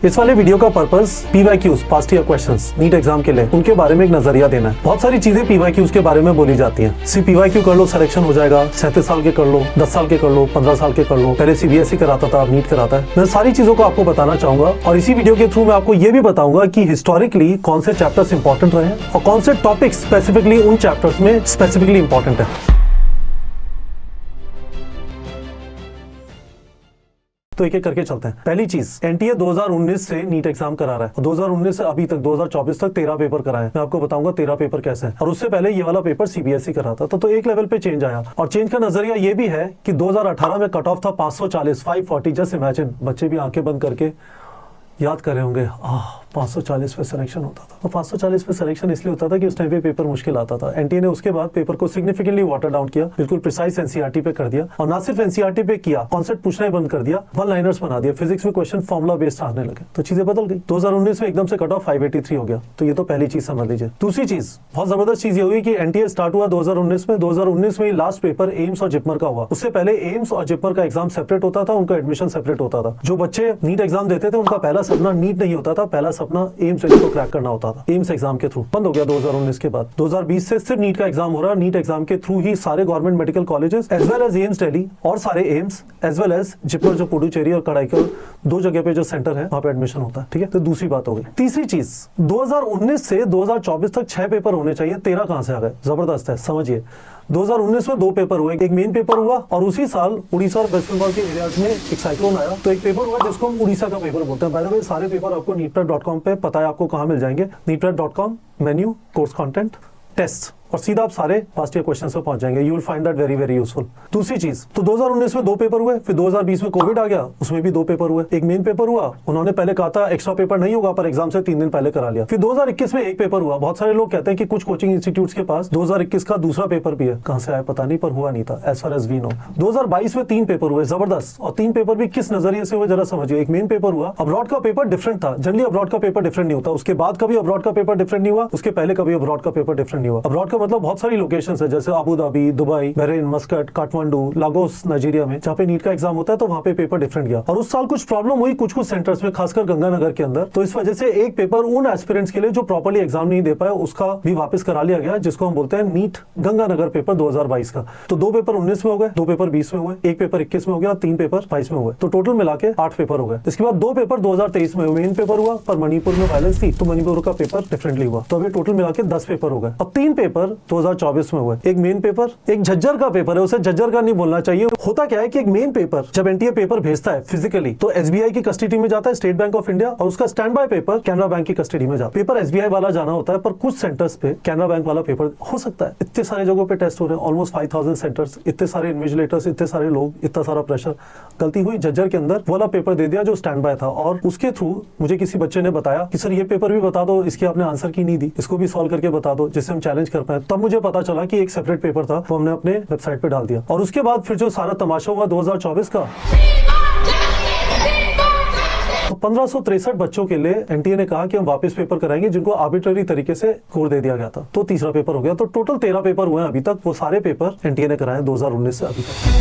इस वाले वीडियो का purpose PYQs past year questions NEET exam के लिए उनके बारे में एक नजरिया देना है। बहुत सारी चीजें पीवाईक्यूज के बारे में बोली जाती हैं। सिर्फ पीवाईक्यू कर लो सिलेक्शन हो जाएगा, 37 साल के कर लो, 10 साल के कर लो, 15 साल के कर लो। पहले सीबीएसई कराता था, नीट कराता है। मैं सारी चीजों को आपको बताना चाहूंगा और इसी वीडियो के थ्रू मैं आपको ये भी बताऊंगा कि हिस्टोरिकली कौन से चैप्टर्स इंपॉर्टेंट रहे और कौन से टॉपिक स्पेसिफिकली उन चैप्टर्स में स्पेसिफिकली इंपॉर्टेंट है। तो एक एक करके चलते हैं। पहली चीज, एनटीए 2019 से नीट एग्जाम करा रहा है। 2019 से अभी तक 2024 तक 13 पेपर कराए। मैं आपको बताऊंगा 13 पेपर कैसे हैं। और उससे पहले ये वाला पेपर सीबीएसई कराता था। तो एक लेवल पे चेंज आया और चेंज का नजरिया ये भी है कि 2018 में कट ऑफ था 540 जस्ट इमेजिन, बच्चे भी आंखें बंद करके याद कर रहे होंगे 540 पे सिलेक्शन होता था। तो 540 पे सिलेक्शन इसलिए होता था कि उस टाइम पे पेपर मुश्किल आता था। एनटीए ने उसके बाद पेपर को सिग्निफिकेंटली वाटर डाउन किया, बिल्कुल प्रिसाइज एनसीईआरटी पे कर दिया और ना सिर्फ एनसीईआरटी पे किया, कॉन्सेप्ट पूछना ही बंद कर दिया, वन लाइनर्स बना दिया, फिजिक्स में क्वेश्चन फॉर्मुला बेस्ड आने लगे। तो चीजें बदल गई। 2019 में एकदम से कट ऑफ 583 हो गया। तो ये तो पहली चीज समझ लीजिए। दूसरी चीज, बहुत जबरदस्त चीज ये हुई कि एनटीए स्टार्ट हुआ 2019 में लास्ट पेपर एम्स और जिपमर का हुआ। उससे पहले एम्स और जिपमर का एग्जाम सेपरेट होता था, उनका एडमिशन सेपरेट होता था। जो बच्चे नीट एग्जाम देते थे उनका पहला सपना नीट नहीं होता था, पहला सपना एम्स को क्रैक करना होता था। एम्स एग्जाम के थ्रू बंद हो गया 2019 के बाद। 2020 से सिर्फ नीट का एग्जाम हो रहा है। नीट एग्जाम के थ्रू ही सारे government medical colleges as well as AIIMS Delhi और सारे AIIMS as well as JIPMER जो पुडुचेरी और कड़ाईकल दो जगह पे जो सेंटर है वहां पे एडमिशन होता है। ठीक है, तो दूसरी बात हो गई। तीसरी चीज, 2019 से 2024 तक 6 पेपर होने चाहिए, 13 कहां से आ गए? जबरदस्त है, समझिए। 2019 में 2 पेपर हुए, एक मेन पेपर हुआ और उसी साल उड़ीसा और वेस्ट बंगाल के एरियाज में एक साइक्लोन आया, तो एक पेपर हुआ जिसको हम उड़ीसा का पेपर बोलते हैं। बाय द वे सारे पेपर आपको neetprep.com पे पता है आपको कहां मिल जाएंगे। neetprep.com, menu, course content, test और सीधा आप सारे पास्ट ईयर क्वेश्चंस पे पहुंच जाएंगे। You will find that very very useful. दूसरी चीज, तो 2019 में 2 पेपर हुए, फिर 2020 में कोविड आ गया, उसमें भी 2 पेपर हुए। एक मेन पेपर हुआ, उन्होंने पहले कहा था एक्स्ट्रा पेपर नहीं होगा पर एग्जाम से 3 दिन पहले करा लिया। फिर 2021 में एक पेपर हुआ। बहुत सारे लोग कहते हैं कि कुछ कोचिंग इंस्टीट्यूट्स के पास 2021 का दूसरा पेपर भी है, कहां से आया पता नहीं पर हुआ नहीं था as far as we know. 2022 में 3 पेपर हुए, जबरदस्त। और 3 पेपर भी किस नजरिए से हुए जरा समझिए। एक मेन पेपर हुआ, अब्रॉड का पेपर डिफरेंट था। जनरली अब्रॉड का पेपर डिफरेंट नहीं होता, उसके बाद कभी अब्रॉड का पेपर डिफरेंट नहीं हुआ, उसके पहले कभी अब्रॉड का पेपर डिफरेंट नहीं हुआ। अब्रॉड का मतलब बहुत सारी लोकेशन है, जैसे Abu Dhabi, Dubai, Bahrain, Muscat, Kathmandu, Lagos Nigeria में जहाँ पे नीट का एग्जाम होता है, तो वहाँ पे पेपर डिफरेंट गया। और उस साल कुछ प्रॉब्लम हुई कुछ सेंटर्स में, खासकर गंगानगर के अंदर। तो इस वजह से एक पेपर उन एस्पिरेंट्स के लिए जो प्रॉपर्ली एग्जाम नहीं दे पाए उसका भी वापस करा लिया गया, जिसको हम बोलते हैं नीट गंगानगर पेपर 2022 का। तो 2 पेपर 19 में हो गए, 2 पेपर 20 में हुए, 1 पेपर 21 में हो गया, 3 पेपर 22 में हुए। तो टोटल मिला के 8 पेपर हो गए। इसके बाद 2 पेपर 2023 में मेन पेपर हुआ, पर मणिपुर में वायलेंस थी तो मणिपुर का पेपर डिफरेंटली हुआ। तो अभी टोटल मिला के 10 पेपर हो गए। अब 3 पेपर 2024 में हुए, एक मेन पेपर, एक झज्जर का पेपर है, उसे झज्जर का नहीं बोलना चाहिए। होता क्या है कि एक मेन पेपर जब एनटीए पेपर भेजता है फिजिकली तो एसबीआई की कस्टडी में जाता है, स्टेट बैंक ऑफ इंडिया, और उसका stand by paper Canara bank की कस्टडी में जाता है। पेपर एसबीआई वाला जाना होता है, पर कुछ सेंटर्स पे कैनरा बैंक वाला पेपर हो सकता है। इतने सारे जगहों पे टेस्ट हो रहे हैं, ऑलमोस्ट 5000 सेंटर्स, इतने सारे इन्विजिलेटर्स, इतने सारे लोग, इतना सारा प्रेशर। गलती हुई, झज्जर के अंदर वाला पेपर दे दिया जो स्टैंड बाय था, और उसके थ्रू मुझे किसी बच्चे ने बताया कि सर ये पेपर भी बता दो, इसकी आपने आंसर की नहीं दी, इसको भी सॉल्व करके बता दो जिससे हम चैलेंज कर पाए। तब मुझे पता चला कि एक सेपरेट पेपर था, वो हमने अपने वेबसाइट पे डाल दिया। और उसके बाद फिर जो सारा तमाशा हुआ 2024 का, तो 1563 बच्चों के लिए एनटीए ने कहा कि हम वापस पेपर कराएंगे जिनको आर्बिट्ररी तरीके से स्कोर दे दिया गया था। तो तीसरा पेपर हो गया। तो टोटल 13 पेपर हुए हैं अभी तक। वो सारे पेपर एनटीए ने कराए 2019 से अभी तक।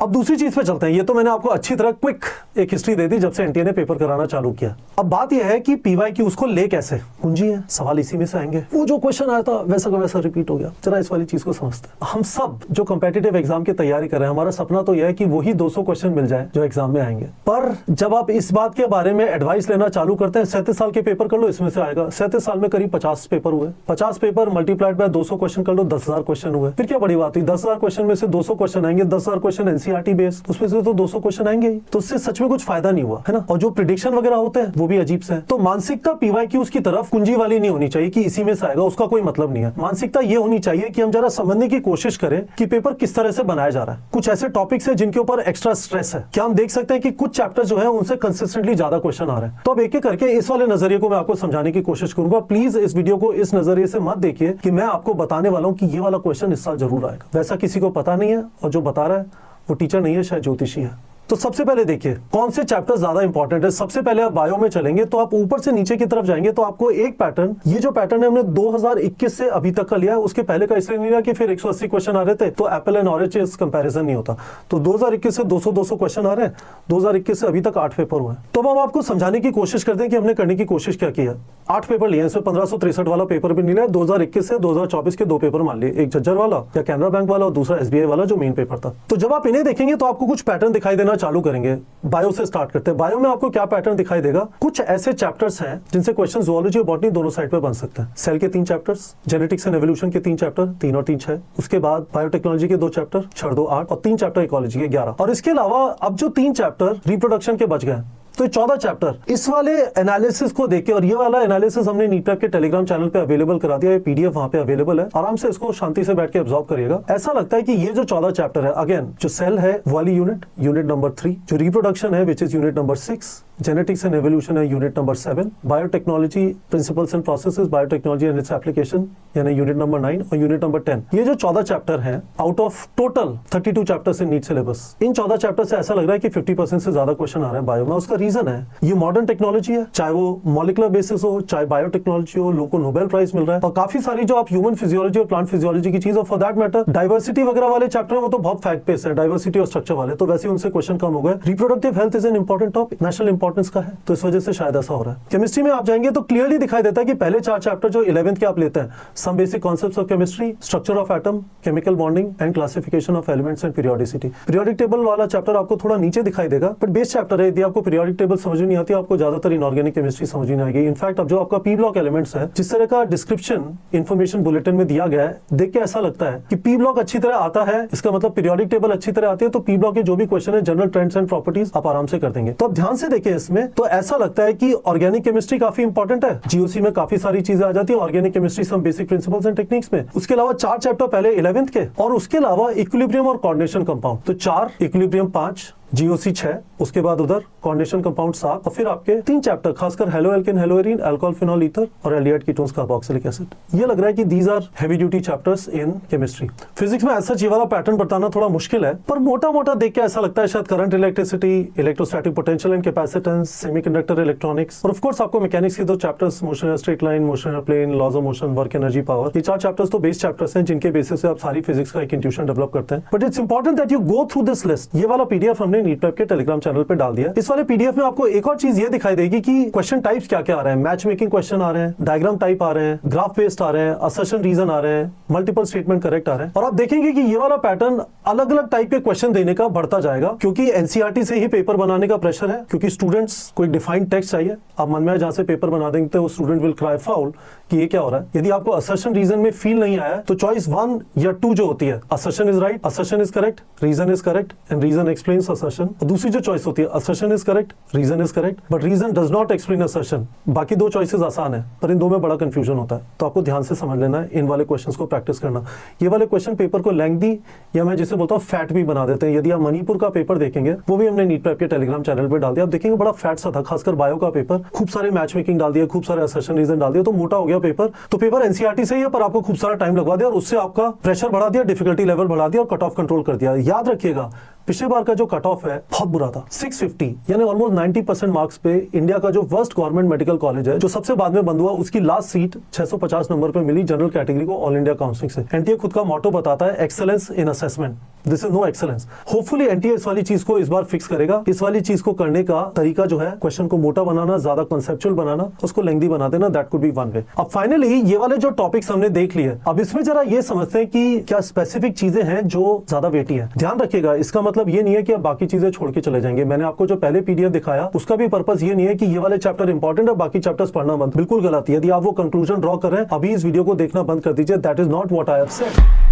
अब दूसरी चीज पे चलते हैं। ये तो मैंने आपको अच्छी तरह क्विक एक हिस्ट्री दे दी जब से एनटीए ने पेपर कराना चालू किया। अब बात यह है कि पीवाईक्यू उसको ले कैसे, कुंजी है, सवाल इसी में से आएंगे। वो जो क्वेश्चन आया था वैसा का वैसा रिपीट हो गया। जरा इस वाली चीज को समझते हैं। हम सब जो कॉम्पिटिटिव एग्जाम की तैयारी कर रहे हैं, हमारा सपना तो यह है कि वही 200 क्वेश्चन मिल जाए जो एग्जाम में आएंगे। पर जब आप इस बात के बारे में एडवाइस लेना चालू करते हैं, 37 साल के पेपर कर लो, इसमें से आएगा। 37 साल में करीब 50 पेपर हुए, 50 पेपर मल्टीप्लाइड बाय 200 क्वेश्चन कर लो, 10,000 क्वेश्चन हुए। फिर क्या बड़ी बात हुई? 10,000 क्वेश्चन में से 200 क्वेश्चन आएंगे, 10,000 क्वेश्चन एनसीईआरटी बेस्ड, उसमें से तो 200 क्वेश्चन आएंगे ही। तो उससे सच में कुछ फायदा नहीं हुआ, है ना। और जो प्रिडिक्शन वगैरह होते हैं वो भी अजीब से है। तो मानसिकता पीवाईक्यूज की तरफ कुंजी वाली नहीं होनी चाहिए कि इसी में से आएगा, उसका कोई मतलब नहीं है। मानसिकता ये होनी चाहिए कि हम जरा समझने की कोशिश करें कि पेपर किस तरह से बनाया जा रहा है। कुछ ऐसे टॉपिक्स हैं जिनके ऊपर एक्स्ट्रा स्ट्रेस है। क्या हम देख सकते हैं कि कुछ चैप्टर जो है उनसे कंसिस्टेंटली ज्यादा क्वेश्चन आ रहे हैं। तो अब एक एक करके इस वाले नजरिए को मैं आपको समझाने की कोशिश करूंगा। प्लीज इस वीडियो को इस नजरिए से मत देखिए कि मैं आपको बताने वाला हूं कि ये वाला क्वेश्चन इस साल जरूर आएगा। वैसा किसी को पता नहीं है, और जो बता रहा है वो टीचर नहीं है, शायद ज्योतिषी है। तो सबसे पहले देखिए कौन से चैप्टर ज्यादा इंपॉर्टेंट है। सबसे पहले आप बायो में चलेंगे तो आप ऊपर से नीचे की तरफ जाएंगे तो आपको एक पैटर्न, ये जो पैटर्न है हमने 2021 से अभी तक का लिया है, उसके पहले का इसलिए नहीं लिया कि फिर 180 क्वेश्चन आ रहे थे तो एप्पल एंड ऑरेंज कंपैरिजन नहीं होता। तो 2021 से 200 क्वेश्चन आ रहे हैं, 2021 से अभी तक 8 पेपर हुए। तो हम आपको समझाने की कोशिश करते हैं कि हमने करने की कोशिश क्या की है। 8 पेपर लिए, इसमें 1563 वाला पेपर भी नहीं लिया। 2021 से 2024 के 2 पेपर मान लिए, एक झज्जर वाला या कैनरा बैंक वाला और दूसरा SBI वाला जो मेन पेपर था। तो जब आप इन्हें देखेंगे तो आपको कुछ पैटर्न दिखाई देना चालू करेंगे। बायो से स्टार्ट करते हैं। बायो में आपको क्या पैटर्न दिखाई देगा, कुछ ऐसे चैप्टर्स हैं जिनसे क्वेश्चन ज़ूलॉजी और बॉटनी दोनों साइड पे बन सकते हैं। सेल के 3 चैप्टर्स, जेनेटिक्स एंड एवोल्यूशन के 3 चैप्टर, 3 और 3 6। उसके बाद बायोटेक्नोलॉजी के 2 चैप्टर, 6 2 8 और 3 चैप्टर इकोलॉजी के 11। और इसके अलावा अब जो 3 चैप्टर रिप्रोडक्शन के बच गए तो 14 चैप्टर। इस वाले एनालिसिस को देख के, और ये वाला एनालिसिस हमने नीटप्रैप के टेलीग्राम चैनल पे अवेलेबल करा दिया है, PDF वहां पे अवेलेबल है, आराम से इसको शांति से बैठ के ऑब्जर्व करिएगा। ऐसा लगता है कि ये जो 14 चैप्टर है, अगेन जो सेल है वाली यूनिट नंबर 3, जो रिप्रोडक्शन है which is unit number 6, genetics and evolution है unit number 7, biotechnology principles and processes, biotechnology and its application यानी यूनिट नंबर 9 और यूनिट नंबर 10। ये जो 14 चैप्टर हैं out of total 32 chapters in NEET syllabus, in 14 chapter से ऐसा लग रहा है कि 50% से ज्यादा क्वेश्चन आ रहे हैं बायो में। उसका रीजन है ये मॉडर्न टेक्नोलॉजी है, चाहे वो मॉलिक्यूलर बेसिस हो, चाहे बायोटेक्नोलॉजी हो, लोगों को नोबेल प्राइज मिल रहा है। और काफी सारी जो आप ह्यूमन फिजियोलॉजी और प्लांट फिजियोलॉजी की चीज, और फॉर दैट मैटर डाइवर्सिटी वगैरह वाले चैप्टर वो तो बहुत फैक्ट बेस्ड है, डाइवर्सिटी और स्ट्रक्चर वाले, तो वैसे उनसे क्वेश्चन कम हो गए। Reproductive health is an important topic, national importance का है, तो इस वजह से शायद ऐसा हो रहा है। केमिस्ट्री में आप जाएंगे तो क्लियरली दिखाई देता है कि पहले 4 चैप्टर जो 11th के आप लेते हैं, some basic concepts of chemistry, structure of atom, chemical bonding and classification of elements and periodicity. Periodic table वाला चैप्टर आपको थोड़ा नीचे दिखाई देगा, बट बेस चैप्टर है। यदि आपको पीरियोडिक टेबल समझ नहीं आती, आपको ज्यादातर इनऑर्गेनिक केमिस्ट्री समझ नहीं आएगी। इनफैक्ट अब जो आपका पी ब्लॉक एलिमेंट्स है, जिस तरह का डिस्क्रिप्शन इन्फॉर्मेशन बुलेटिन में दिया गया है, देख के ऐसा लगता है कि पी ब्लॉक अच्छी तरह आता है, इसका मतलब पीरियोडिक टेबल अच्छी तरह आती है, तो पी ब्लॉक के जो भी क्वेश्चन है, जनरल ट्रेंड्स एंड प्रॉपर्टीज आप आराम से कर देंगे। तो अब ध्यान से देखिए इसमें, तो ऐसा लगता है कि ऑर्गेनिक केमिस्ट्री काफी इंपॉर्टेंट है। GOC में काफी सारी चीजें आ जाती है, organic chemistry some basic principles and techniques में। उसके अलावा 4 चैप्टर पहले 11th के, और उसके अलावा इक्विलिब्रियम और कोऑर्डिनेशन कंपाउंड, तो 4, इक्विलिब्रियम 5, GOC 6, उसके बाद उधर कोऑर्डिनेशन कंपाउंड 7, और फिर आपके 3 चैप्टर खासकर haloalkane, haloarene, alcohol phenol ether और एल्डिहाइड कीटोन्स, कार्बोक्सिलिक एसिड। ये लग रहा है कि these are heavy duty chapters in chemistry. Physics में ऐसा ये वाला पैटर्न बताना थोड़ा मुश्किल है, पर मोटा मोटा देख के ऐसा लगता है शायद current, electricity, electrostatic potential and capacitance, semiconductor, electronics, और ऑफ कोर्स आपको मैकेनिक्स के 2 chapters, motion straight line, motion plane, laws of motion, work, energy, power. ये 4 चैप्टर्स तो बेस चैप्टर्स हैं जिनके बेसिस से आप सारी फिजिक्स का एक इंट्यूशन डेवलप करते हैं। But it's important that you go through this list. ये वाला PDF हमने नीटप्रैप के टेलीग्राम चैनल पे डाल दिया। इस वाले PDF में आपको एक और चीज ये दिखाई देगी कि क्वेश्चन टाइप्स क्या क्या आ रहे हैं। मैच मेकिंग क्वेश्चन आ रहे हैं, डायग्राम टाइप आ रहे हैं, ग्राफ बेस्ड आ रहे हैं, असर्शन रीजन आ रहे हैं, मल्टीपल स्टेटमेंट करेक्ट आ रहे हैं। और आप देखेंगे कि ये वाला पैटर्न अलग अलग टाइप के क्वेश्चन देने का बढ़ता जाएगा, क्योंकि NCERT से ही पेपर बनाने का प्रेशर है, क्योंकि स्टूडेंट्स को एक डिफाइंड टेक्स्ट चाहिए। आप मन में जहां से पेपर बना देंगे तो स्टूडेंट विल क्राई फाउल कि ये क्या हो रहा है। यदि आपको असर्शन रीजन में फील नहीं आया तो चॉइस 1 या 2 जो होती है, assertion is right, assertion is correct, reason is correct and reason explains assertion. और दूसरी जो चॉइस होती है, assertion is correct, reason is correct but reason does not explain assertion. बाकी 2 चॉइसेस आसान है, पर इन 2 में बड़ा कंफ्यूजन होता है, तो आपको ध्यान से समझ लेना है, इन वाले क्वेश्चंस को प्रैक्टिस करना। ये वाले क्वेश्चन पेपर को लेंथी या मैं जिसे बोलता हूँ फैट भी बना देते हैं। यदि आप मणिपुर का पेपर देखेंगे, वो भी हमने नीटप्रैप के टेलीग्राम चैनल पे डाल दिया, आप देखेंगे बड़ा फैट सा था, खासकर बायो का पेपर, खूब सारे मैच मेकिंग डाल दिया, खूब सारे असर्शन रीजन डाल दिया, तो मोटा हो गया पेपर। तो पेपर NCERT से ही है, पर आपको खूब सारा टाइम लगवा दिया और उससे आपका प्रेशर बढ़ा दिया, डिफिकल्टी लेवल बढ़ा दिया और कट ऑफ कंट्रोल कर दिया। याद रखिएगा पिछले बार का जो कट ऑफ है बहुत बुरा था, 650 यानी ऑलमोस्ट 90% मार्क्स पे इंडिया का जो फर्स्ट गवर्नमेंट मेडिकल कॉलेज है, जो सबसे बाद में बंद हुआ, उसकी लास्ट सीट 650 नंबर पे मिली जनरल कैटेगरी को ऑल इंडिया काउंसलिंग से। NTA खुद का मोटो बताता है excellence in assessment, this is no excellence. Hopefully NTA इस वाली चीज को इस बार फिक्स करेगा। इस वाली चीज को करने का तरीका जो है, क्वेश्चन को मोटा बनाना, ज्यादा कंसेप्चुअल बनाना, उसको लेंथी बना देना, that could be one way. अब फाइनली ये वाले जो टॉपिक्स हमने देख लिए, अब इसमें जरा ये समझते हैं कि क्या स्पेसिफिक चीजें हैं जो ज्यादा वेटी है। ध्यान रखिएगा, इसका मतलब ये नहीं है कि आप बाकी चीजें छोड़ के चले जाएंगे। मैंने आपको जो पहले PDF दिखाया, उसका भी पर्पस ये नहीं है कि ये वाले चैप्टर इंपॉर्टेंट है, बाकी चैप्टर्स पढ़ना बंद, बिल्कुल गलत है। यदि आप वो कंक्लूजन ड्रॉ कर रहे हैं, अभी इस वीडियो को देखना बंद कर दीजिए, that is not what I have said.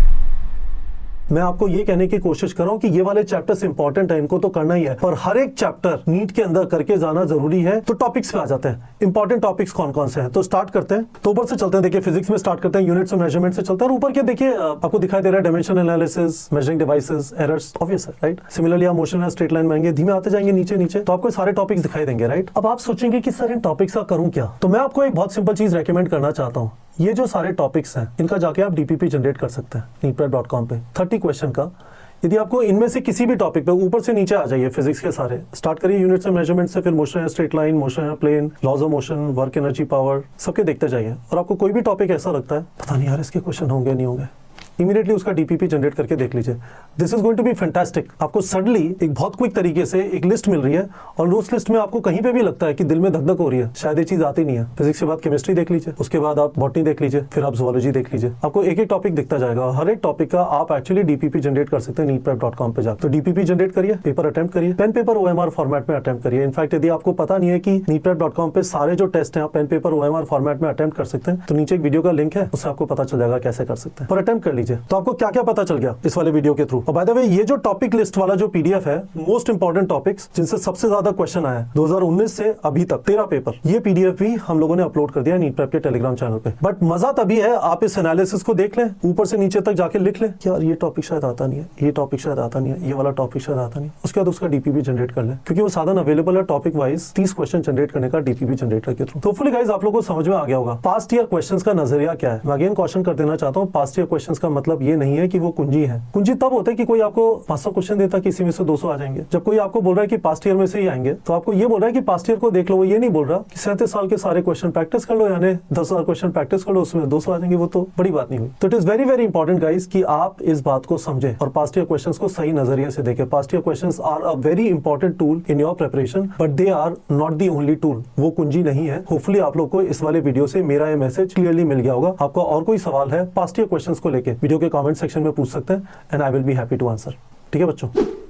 मैं आपको ये कहने की कोशिश कर रहा हूं कि ये वाले चैप्टर्स इंपॉर्टेंट है, इनको तो करना ही है, पर हर एक चैप्टर नीट के अंदर करके जाना जरूरी है। तो टॉपिक्स पे आ जाते हैं, इंपॉर्टेंट टॉपिक्स कौन कौन से हैं, तो स्टार्ट करते हैं। तो ऊपर से चलते हैं, देखिए फिजिक्स में स्टार्ट करते हैं, यूनिट्स और मेजरमेंट से चलते हैं। ऊपर के देखिए आपको दिखाई दे रहा है dimension analysis, measuring devices, errors, obvious है राइट। सिमिलरली आप मोशन में स्ट्रेट लाइन में आएंगे, धीमे आते जाएंगे नीचे नीचे, तो आपको सारे टॉपिक्स दिखाई देंगे राइट। अब आप सोचेंगे कि सर इन टॉपिक्स का करूं क्या, तो मैं आपको एक बहुत सिंपल चीज रेकमेंड करना चाहता हूं। ये जो सारे टॉपिक्स हैं, इनका जाके आप DPP जनरेट कर सकते हैं नीटप्रैप.com पे, 30 क्वेश्चन का। यदि आपको इनमें से किसी भी टॉपिक पे ऊपर से नीचे आ जाइए, फिजिक्स के सारे स्टार्ट करिए यूनिट से, मेजरमेंट से, फिर मोशन है स्ट्रेट लाइन, मोशन है plane, laws of motion, work energy power, सबके देखते जाइए। और आपको कोई भी टॉपिक ऐसा लगता है पता नहीं यार इसके क्वेश्चन होंगे नहीं होंगे, इमीडिएटली उसका डीपीपी जनरेट करके देख लीजिए। This is going to be fantastic. आपको सडनली एक बहुत क्विक तरीके से एक लिस्ट मिल रही है और उस लिस्ट में आपको कहीं पे भी लगता है कि दिल में धक धक हो रही है, शायद ये चीज आती नहीं है। फिजिक्स के बाद केमिस्ट्री देख लीजिए, उसके बाद आप बॉटनी देख लीजिए, फिर आप ज़ूलॉजी देख लीजिए। आपको एक एक टॉपिक दिखता जाएगा। हर एक टॉपिक का आप एक्चुअली डीपीपी जनरेट कर सकते हैं neetprep.com पे जाकर। तो डीपीपी जनरेट करिए, पेपर अटेम्प्ट करिए, पेन पेपर OMR फॉर्मेट में अटेम्प्ट करिए। इनफैक्ट यदि आपको पता नहीं है कि neetprep.com पे सारे जो टेस्ट हैं आप पेन पेपर OMR फॉर्मेट में अटेम्प्ट कर सकते हैं, तो नीचे एक वीडियो का लिंक है, उससे आपको पता चल जाएगा कैसे कर सकते हैं। पर अटेम्प्ट कर लीजिए। तो आपको क्या क्या पता चल गया इस वाले वीडियो के थ्रू। और बाय द वे ये जो टॉपिक लिस्ट वाला जो पीडीएफ है, मोस्ट इंपोर्टेंट टॉपिक्स जिनसे सबसे ज्यादा क्वेश्चन आया है 2019 से अभी तक 13 पेपर, ये पीडीएफ भी हम लोगों ने अपलोड कर दिया है नीटप्रेप के टेलीग्राम चैनल पे। बट मजा तभी है आप इस एनालिसिस को देख लें, ऊपर से नीचे तक जाके लिख लें यार ये टॉपिक शायद आता नहीं है, ये टॉपिक शायद आता नहीं है, ये वाला टॉपिक शायद आता नहीं है। उसके बाद उसका डीपीपी जनरेट कर लें, क्योंकि वो साधन अवेलेबल है टॉपिक वाइज 30 क्वेश्चन जनरेट करने का डीपीपी जनरेटर के थ्रू। तो होपफुली गाइस आप लोगों को समझ में आ गया होगा पास्ट ईयर क्वेश्चंस का नजरिया क्या है। मैं अगेन क्वेश्चन कर देना चाहता हूँ, पास्ट ईयर क्वेश्चंस का मतलब ये नहीं है कि वो कुंजी है। कुंजी तब होता है कि कोई आपको 500 क्वेश्चन देता है कि इसी में से 200 आ जाएंगे। जब कोई आपको बोल रहा है कि पास्ट ईयर में से ही आएंगे, तो आपको ये बोल रहा है कि पास्ट ईयर को देख लो, वो ये नहीं बोल रहा कि 37 साल के सारे क्वेश्चन प्रैक्टिस कर लो, यानी 10,000 क्वेश्चन प्रैक्टिस कर लो, उसमें 200 आ जाएंगे। वो तो बड़ी बात नहीं हुई। तो it is very very important guys कि आप इस बात को समझें और पास्ट ईयर क्वेश्चंस को सही नजरिए से देखें। Past year questions are a very important tool in your preparation, but they are not the only tool. वो कुंजी नहीं है। होपफुली आप लोग को इस वाले वीडियो से मेरा ये मैसेज क्लियरली मिल गया होगा। आपका और कोई सवाल है पास्ट ईयर क्वेश्चंस को लेके, वीडियो के कमेंट सेक्शन में पूछ सकते हैं and I will be happy to answer. ठीक है बच्चों।